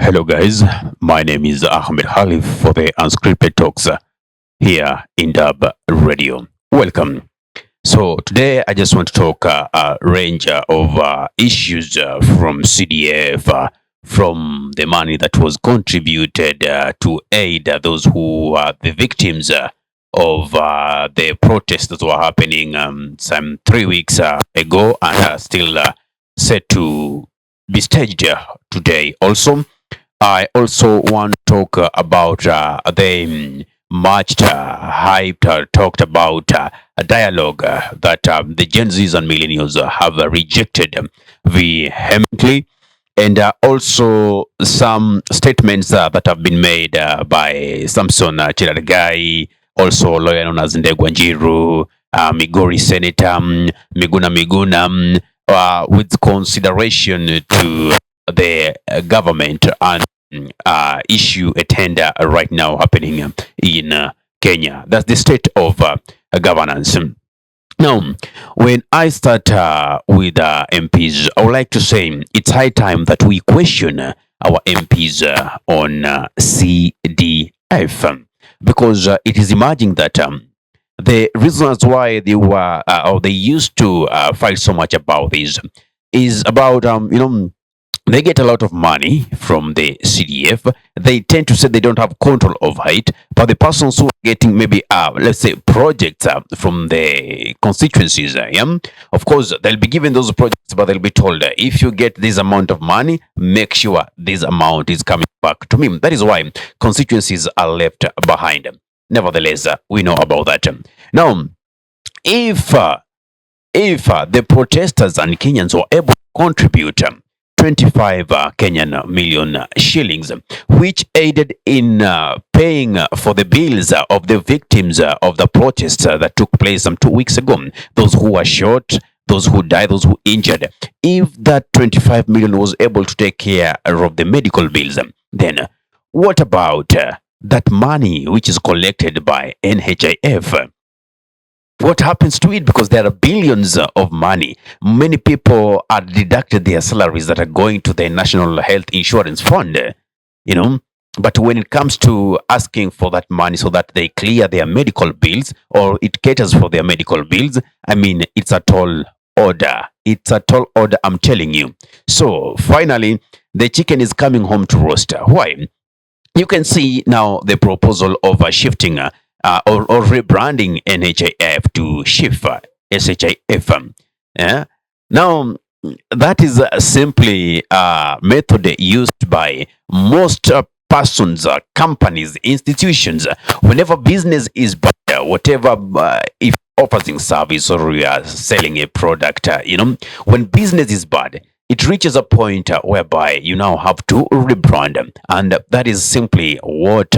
Hello, guys. My name is Ahmed Khalif for the Unscripted Talks here in DURB Radio. Welcome. So, today I just want to talk a range of issues from CDF, from the money that was contributed to aid those who are the victims of the protests that were happening some 3 weeks ago and are still set to be staged today. Also, I also want to talk about the much hyped, talked about a dialogue that the Gen Zs and millennials have rejected vehemently, and also some statements that have been made by Samson Chiragai, also a lawyer known as Ndegwa Njiru, Migori Senator Miguna, with consideration to the government and issue a tender right now happening in Kenya. That's the state of governance. Now, when I start with MPs, I would like to say it's high time that we question our MPs on CDF, because it is emerging that the reasons why they were or they used to fight so much about this is about they get a lot of money from the CDF. They tend to say they don't have control over it, but the persons who are getting maybe, let's say, projects from the constituencies, yeah, of course, they'll be given those projects, but they'll be told if you get this amount of money, make sure this amount is coming back to me. That is why constituencies are left behind. Nevertheless, we know about that. Now, if the protesters and Kenyans were able to contribute 25 Kenyan million shillings, which aided in paying for the bills of the victims of the protests that took place some 2 weeks ago. Those who were shot, those who died, those who injured. If that 25 million was able to take care of the medical bills, then what about that money which is collected by NHIF? What happens to it? Because there are billions of money. Many people are deducted their salaries that are going to the National Health Insurance Fund, you know. But when it comes to asking for that money so that they clear their medical bills or it caters for their medical bills, I mean, it's a tall order. It's a tall order, I'm telling you. So finally, the chicken is coming home to roost. Why? You can see now the proposal of shifting or rebranding NHIF to shift SHIF. Yeah? Now, that is simply a method used by most persons, companies, institutions. Whenever business is bad, whatever, if offering service or you are selling a product, when business is bad, it reaches a point whereby you now have to rebrand, and that is simply what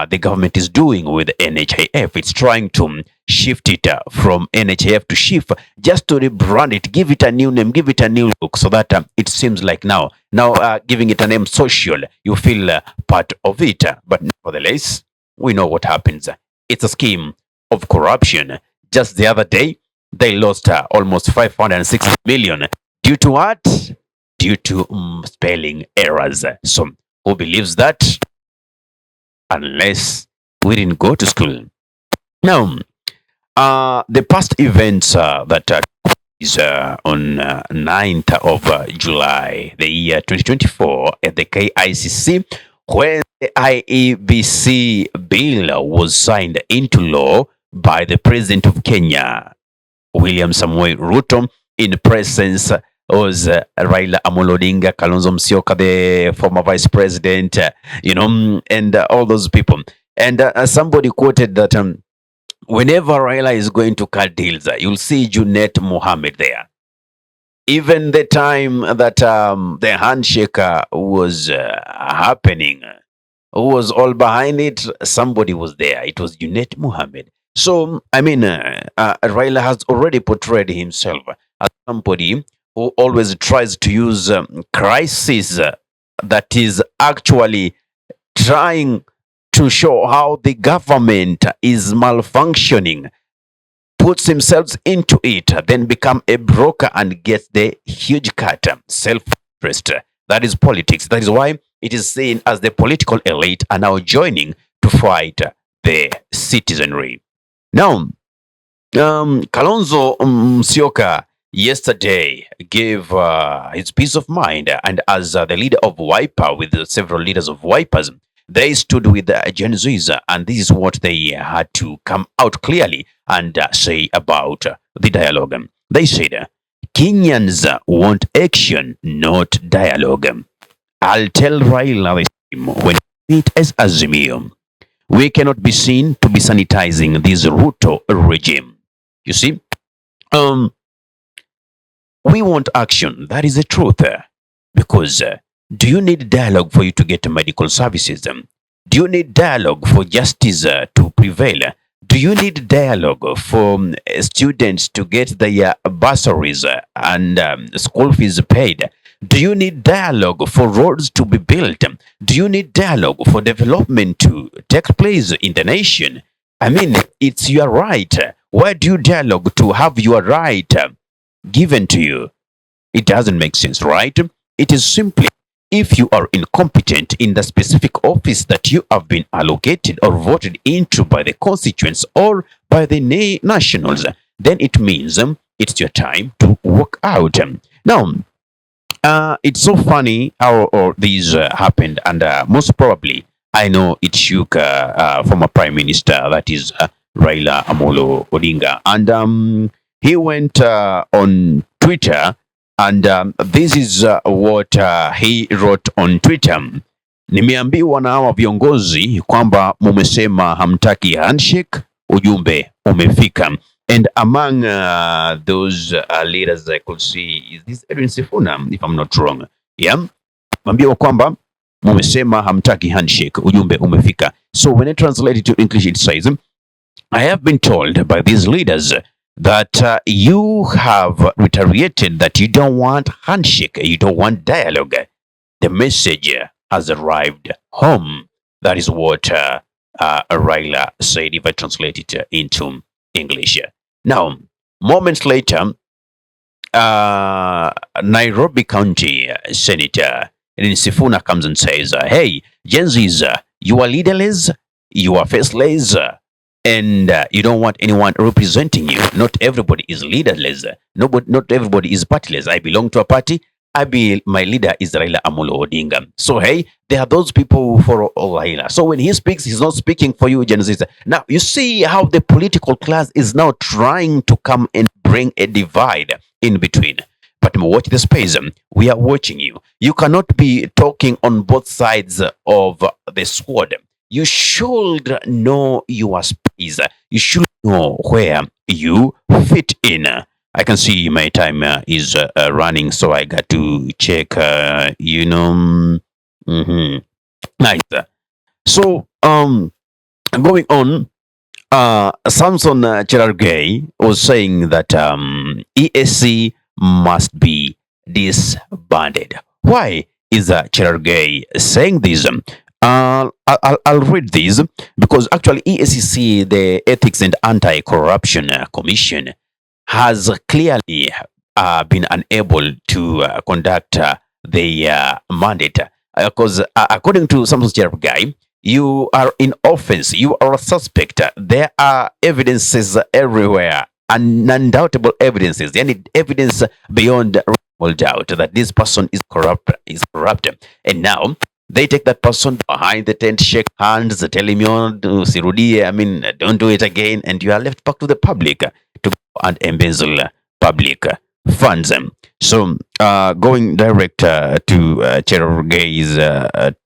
the government is doing with NHIF. It's trying to shift it from NHIF to shift, just to rebrand it, give it a new name, give it a new look, so that it seems like now giving it a name social, you feel part of it. But nevertheless, we know what happens. It's a scheme of corruption. Just the other day, they lost almost 560 million. Due to what? Due to spelling errors. So who believes that? Unless we didn't go to school. Now, the past events that is on 9th of July, the year 2024, at the KICC, when the IEBC bill was signed into law by the President of Kenya, William Samoei Ruto, in presence was Raila Amolo Odinga, Kalonzo Musyoka, the former vice president, and all those people. And somebody quoted that whenever Raila is going to cut deals, you'll see Junet Mohammed there. Even the time that the handshake was happening, who was all behind it? Somebody was there. It was Junet Mohammed. So, I mean, Raila has already portrayed himself as somebody who always tries to use crisis that is actually trying to show how the government is malfunctioning, puts himself into it, then become a broker and gets the huge cut, self-interest. That is politics. That is why it is seen as the political elite are now joining to fight the citizenry. Now, Kalonzo Musyoka yesterday gave his peace of mind, and as the leader of Wiper, with several leaders of Wipers, they stood with Gen Zs, and this is what they had to come out clearly and say about the dialogue. They said, Kenyans want action, not dialogue. I'll tell Raila the same when we meet as Azimio. We cannot be seen to be sanitizing this Ruto regime. You see, um, we want action. That is the truth. Because do you need dialogue for you to get medical services? Do you need dialogue for justice to prevail? Do you need dialogue for students to get their bursaries and school fees paid? Do you need dialogue for roads to be built? Do you need dialogue for development to take place in the nation? I mean, it's your right. Why do you dialogue to have your right given to you? It doesn't make sense, right? It is simply if you are incompetent in the specific office that you have been allocated or voted into by the constituents or by the nationals, then it means it's your time to walk out. Now, it's so funny how all these happened, and most probably, I know it shook former Prime Minister, that is Raila Amolo Odinga, and he went on Twitter, and this is what he wrote on Twitter. Nimeambiwa na hawa viongozi kwamba mumesema hamtaki handshake, ujumbe umefika. And among those leaders I could see is this Edwin Sifuna, if I'm not wrong. Yeah, mambiwa kwamba mumesema hamtaki handshake, ujumbe umefika. So when I translate it to English, it says, I have been told by these leaders that you have reiterated that you don't want handshake, you don't want dialogue. The message has arrived home. That is what Raila said, if I translate it into English. Now, moments later, Nairobi County Senator Sifuna comes and says, hey, Gen Zs, you are leaderless, you are faceless, and you don't want anyone representing you. Not everybody is leaderless. Not everybody is partyless. I belong to a party. My leader is Raila Amolo Odinga. So, hey, there are those people who follow Raila. So when he speaks, he's not speaking for you, Gen Z. Now, you see how the political class is now trying to come and bring a divide in between. But watch the space. We are watching you. You cannot be talking on both sides of the sword. You should know your space. You should know where you fit in. I can see my time is running, so I got to check, Nice. So, going on, Samson Cherargei was saying that ESC must be disbanded. Why is Cherargei saying this? I'll read this because actually ESCC, the Ethics and Anti-Corruption Commission, has clearly been unable to conduct the mandate because according to Samson Cherargei, you are in offense, you are a suspect. There are evidences everywhere, undoubtable evidences, any evidence beyond reasonable doubt that this person is corrupt, and now they take that person behind the tent, shake hands, tell him, don't do it again, and you are left back to the public to go and embezzle public funds. So, going direct to Cherargei's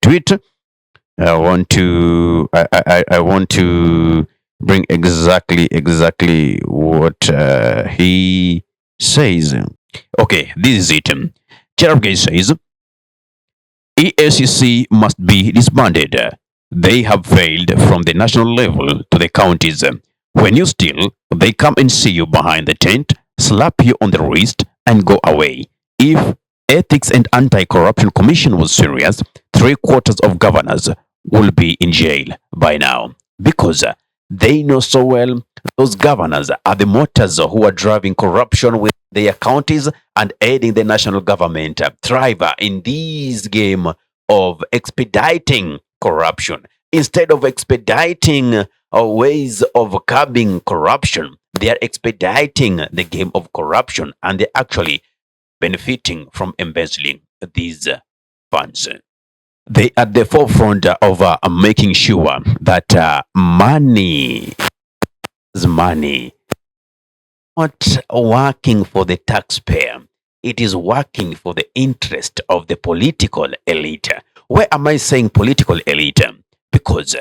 tweet, I want to bring exactly what he says. Okay, this is it. Cherargei says, ESCC must be disbanded. They have failed from the national level to the counties. When you steal, they come and see you behind the tent, slap you on the wrist, and go away. If Ethics and Anti-Corruption Commission was serious, 3/4 of governors will be in jail by now because they know so well those governors are the motors who are driving corruption with their counties and aiding the national government thrive in this game of expediting corruption, instead of expediting ways of curbing corruption, they are expediting the game of corruption, and they're actually benefiting from embezzling these funds. They are at the forefront of making sure that money is money, not working for the taxpayer. It is working for the interest of the political elite. Why am I saying political elite? Because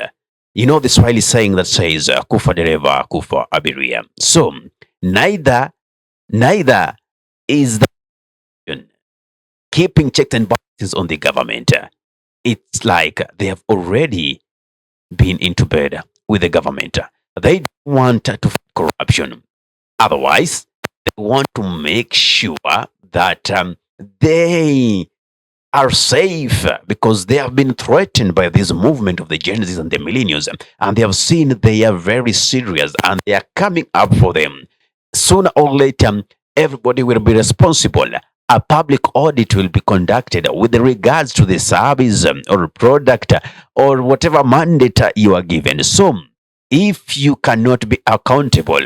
you know the Swahili saying that says kufa dereva kufa abiria. So neither is the keeping checks and balances on the government. It's like they have already been into bed with the government. They don't want to fight corruption. Otherwise, they want to make sure that they are safe because they have been threatened by this movement of the Gen Zs and the millennials, and they have seen they are very serious and they are coming up for them. Sooner or later, everybody will be responsible. A public audit will be conducted with regards to the service or product or whatever mandate you are given. So, if you cannot be accountable,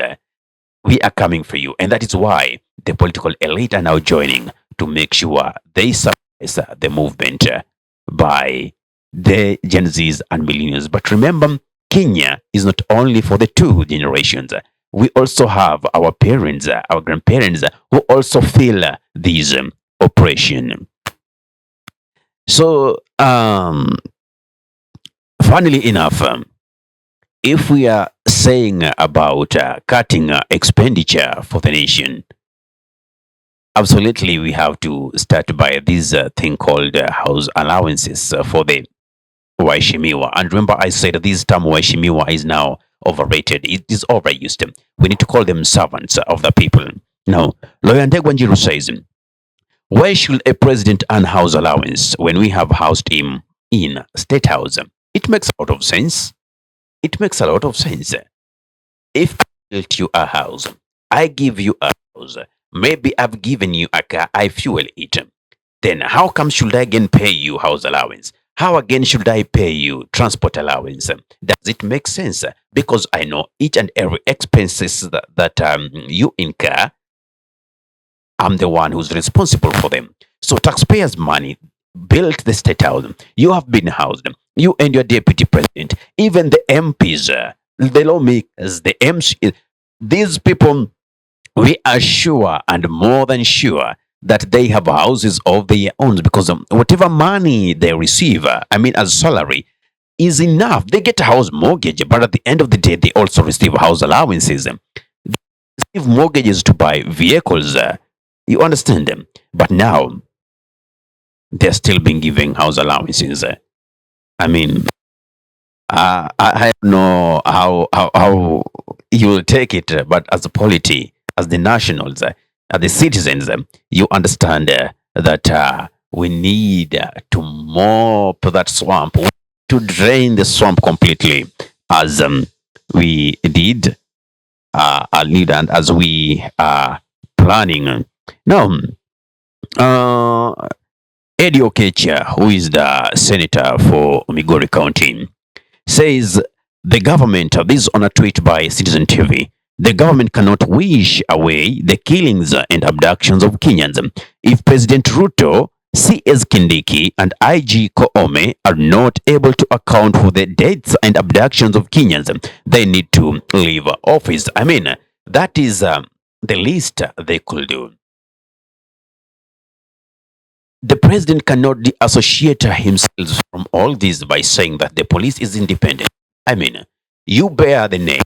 we are coming for you. And that is why the political elite are now joining to make sure they suppress the movement by the Gen Zs and millennials. But remember, Kenya is not only for the two generations. We also have our parents, our grandparents who also feel this oppression. So, funnily enough, if we are saying about cutting expenditure for the nation, absolutely we have to start by this thing called house allowances for the Waishimiwa. And remember, I said this term Waishimiwa is now overrated. It is overused. We need to call them servants of the people. Now, Lawyer Ndegwanjiru says, why should a president earn house allowance when we have housed him in state house? It makes a lot of sense. It makes a lot of sense. If I built you a house, I give you a house, maybe I've given you a car, I fuel it. Then how come should I again pay you house allowance? How again should I pay you transport allowance? Does it make sense? Because I know each and every expenses that you incur, I'm the one who's responsible for them. So taxpayers' money built the state house. You have been housed. You and your deputy president, even the MPs, the lawmakers, the MC, these people, we are sure and more than sure that they have houses of their own because whatever money they receive, I mean, as salary, is enough. They get a house mortgage, but at the end of the day, they also receive house allowances. They receive mortgages to buy vehicles. You understand them? But now they're still being given house allowances. I mean, I don't know how you will take it, but as a polity, as the nationals, as the citizens, you understand that we need to mop that swamp, to drain the swamp completely, as we did, and as we are planning. Now, Eddie Okecha, who is the senator for Migori County, says the government, this is on a tweet by Citizen TV, the government cannot wish away the killings and abductions of Kenyans. If President Ruto, CS Kindiki, and IG Koome are not able to account for the deaths and abductions of Kenyans, they need to leave office. I mean, that is the least they could do. The president cannot associate himself from all this by saying that the police is independent. I mean, you bear the name.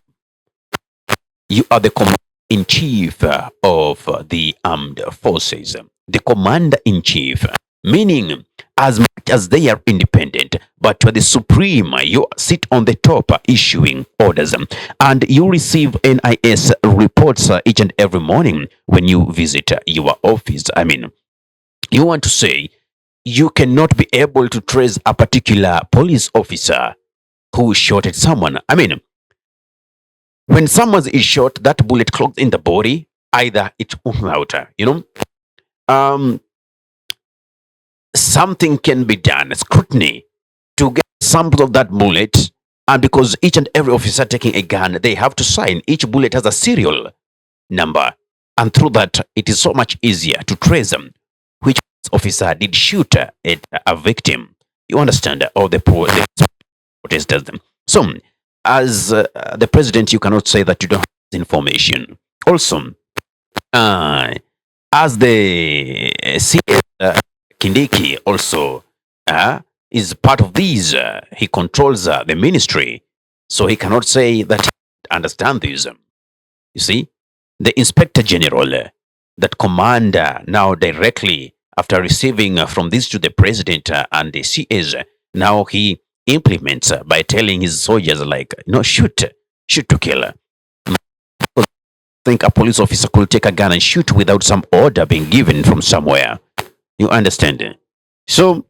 You are the commander in chief of the armed forces, the commander in chief, meaning as much as they are independent, but you are the supreme. You sit on the top issuing orders, and you receive NIS reports each and every morning when you visit your office. I mean, you want to say you cannot be able to trace a particular police officer who shot at someone. I mean, when someone is shot, that bullet clogged in the body, either it's out, you know. Um, something can be done, scrutiny, to get samples of that bullet. And because each and every officer taking a gun, they have to sign. Each bullet has a serial number. And through that, it is so much easier to trace them, which officer did shoot at a victim. You understand? Or the protesters. So, as the president, you cannot say that you don't have this information. Also, uh, as the CS Kindiki also is part of these, he controls the ministry, so he cannot say that he understand this. You see, the inspector general, that commander now directly after receiving from this to the president and the CS, now he implements by telling his soldiers like, shoot to kill. Think a police officer could take a gun and shoot without some order being given from somewhere. You understand? So,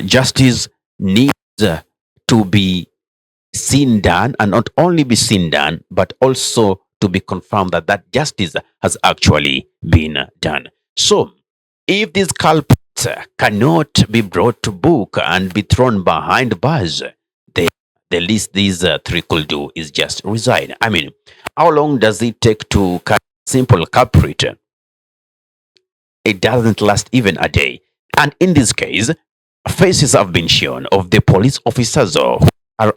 justice needs to be seen done, and not only be seen done, but also to be confirmed that that justice has actually been done. So, if these culprits cannot be brought to book and be thrown behind bars, the least these three could do is just resign. I mean, how long does it take to catch a simple culprit? It doesn't last even a day. And in this case, faces have been shown of the police officers who are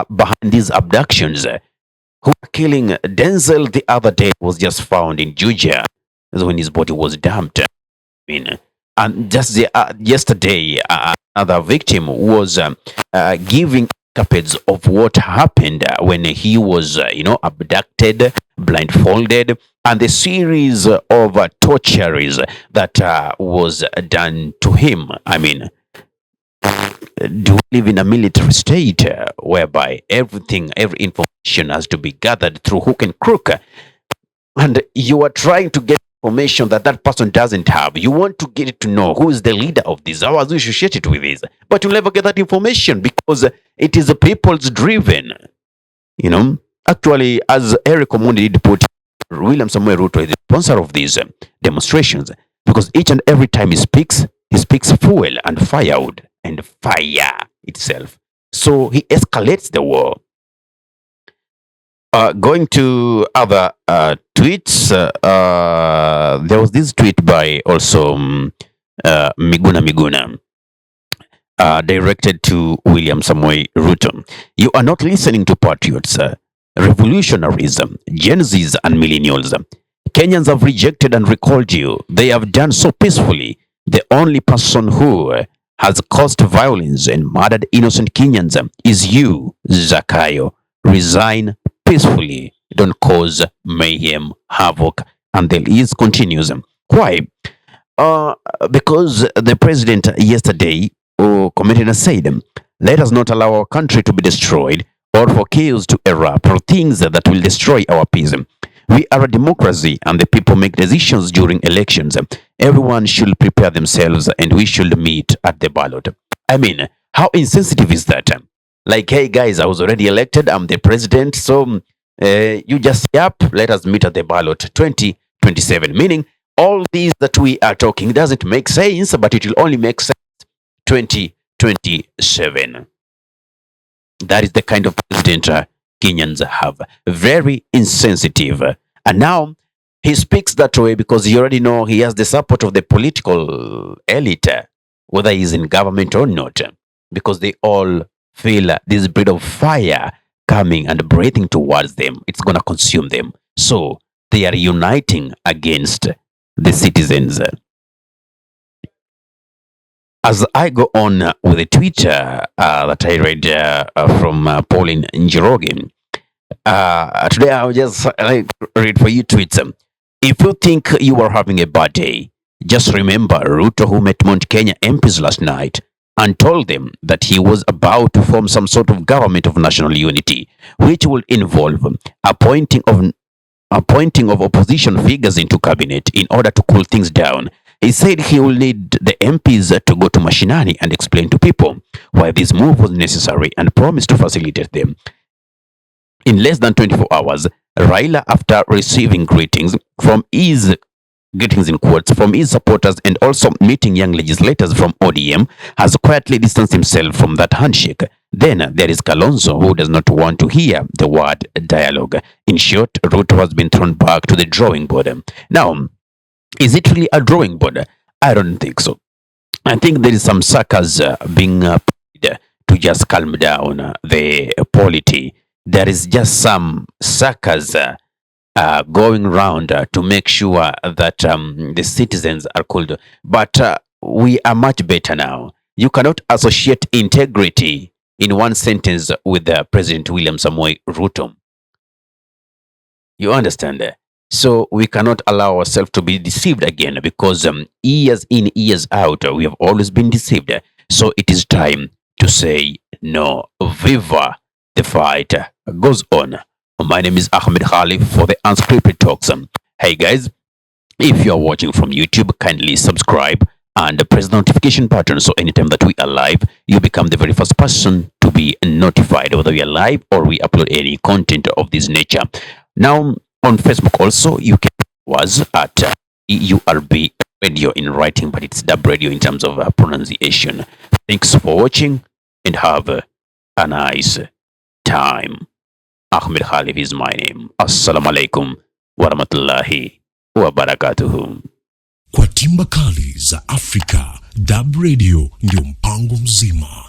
behind these abductions, who are killing. Denzel the other day was just found in Georgia when his body was dumped. I mean, and just yesterday, another victim was giving escapades of what happened when he was, abducted, blindfolded, and the series of tortures that was done to him. I mean, do we live in a military state whereby every information has to be gathered through hook and crook, and you are trying to get information that that person doesn't have? You want to get to know who is the leader of this, how was associated with this, but you'll never get that information because it is the people's driven. Actually, as Eric Omondi did put, William Samuel Ruto is the sponsor of these demonstrations, because each and every time he speaks fuel and firewood and fire itself. So he escalates the war. Going to other tweets, there was this tweet by also Miguna, directed to William Samoei Ruto. You are not listening to patriots, revolutionaries, Gen Zs and millennials. Kenyans have rejected and recalled you. They have done so peacefully. The only person who has caused violence and murdered innocent Kenyans is you, Zakayo. Resign peacefully. Don't cause mayhem, havoc. And the list continues. Why? Because the president yesterday commented and said, let us not allow our country to be destroyed or for chaos to erupt or things that will destroy our peace. We are a democracy and the people make decisions during elections. Everyone should prepare themselves and we should meet at the ballot. I mean, how insensitive is that? Like, hey guys, I was already elected, I'm the president, so you just say up, let us meet at the ballot 2027. Meaning, all these that we are talking doesn't make sense, but it will only make sense 2027. That is the kind of president Kenyans have. Very insensitive. And now he speaks that way because you already know he has the support of the political elite, whether he's in government or not, because they all feel this breath of fire coming and breathing towards them. It's going to consume them. So they are uniting against the citizens. As I go on with the tweet that I read from Pauline Njoroge, today I'll just read for you tweets. If you think you are having a bad day, just remember Ruto, who met Mount Kenya MPs last night and told them that he was about to form some sort of government of national unity, which will involve appointing of opposition figures into cabinet in order to cool things down. He said he will need the MPs to go to Mashinani and explain to people why this move was necessary and promised to facilitate them. In less than 24 hours, Raila, after receiving greetings from his greetings in quotes, from his supporters and also meeting young legislators from ODM, has quietly distanced himself from that handshake. Then there is Kalonzo, who does not want to hear the word dialogue. In short, Ruto has been thrown back to the drawing board. Now, is it really a drawing board? I don't think so. I think there is some suckers being paid to just calm down the polity. There is just some suckers going around to make sure that the citizens are cool. But we are much better now. You cannot associate integrity in one sentence with President William Samoei Ruto. You understand that? So we cannot allow ourselves to be deceived again because years in, years out, we have always been deceived. So it is time to say no. Viva the fight goes on. My name is Ahmed Khalif for the Unscripted Talks. Hey guys, if you are watching from YouTube, kindly subscribe and press the notification button so anytime that we are live, you become the very first person to be notified whether we are live or we upload any content of this nature. Now, on Facebook also, you can was at DURB radio in writing, but it's DURB radio in terms of pronunciation. Thanks for watching and have a nice time. Ahmed Khalif is my name. Assalamu alaikum wa rahmatullahi wa barakatuhu. Kwa timba kali za Afrika, DURB Radio ndio mpango mzima.